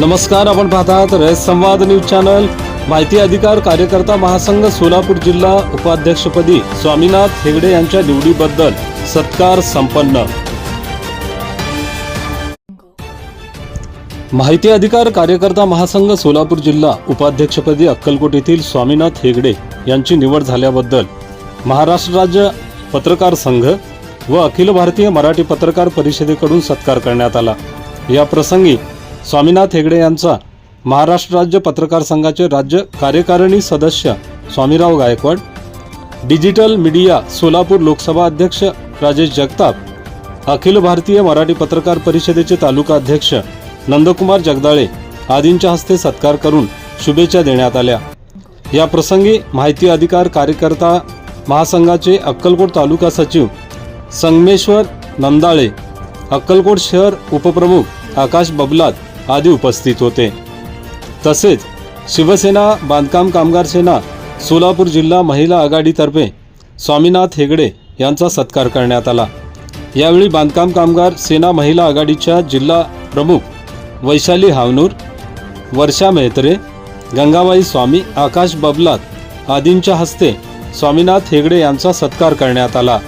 नमस्कार, आपण पाहतात रयत संवाद न्यूज चॅनल। माहिती अधिकार कार्यकर्ता महासंघ सोलापूर जिल्हा उपाध्यक्षपदी स्वामीनाथ हेगडे यांच्या निवडीबद्दल सत्कार संपन्न। माहिती अधिकार कार्यकर्ता महासंघ सोलापूर जिल्हा उपाध्यक्षपदी अक्कलकोट येथील स्वामीनाथ हेगडे यांची निवड झाल्याबद्दल महाराष्ट्र राज्य पत्रकार संघ व अखिल भारतीय मराठी पत्रकार परिषदेकडून सत्कार करण्यात आला। या प्रसंगी स्वामीनाथ हेगडे यांचा महाराष्ट्र राज्य पत्रकार संघाचे राज्य कार्यकारिणी सदस्य स्वामीराव गायकवाड, डिजिटल मीडिया सोलापूर लोकसभा अध्यक्ष राजेश जगताप, अखिल भारतीय मराठी पत्रकार परिषदेचे तालुका अध्यक्ष नंदकुमार जगदाळे आदींच्या हस्ते सत्कार करून शुभेच्छा देण्यात आल्या। या प्रसंगी माहिती अधिकार कार्यकर्ता महासंघाचे अक्कलकोट तालुका सचिव संगमेश्वर नंदाळे, अक्कलकोट शहर उपप्रमुख आकाश बबलात आदी उपस्थित होते। तसेच शिवसेना बांधकाम कामगार सेना सोलापूर जिल्हा महिला आघाडीतर्फे स्वामीनाथ हेगडे यांचा सत्कार करण्यात आला। यावेळी बांधकाम कामगार सेना महिला आघाडीच्या जिल्हा प्रमुख वैशाली हावनूर, वर्षा मेहत्रे, गंगाबाई स्वामी, आकाश बबलात आदींच्या हस्ते स्वामीनाथ हेगडे यांचा सत्कार करण्यात आला।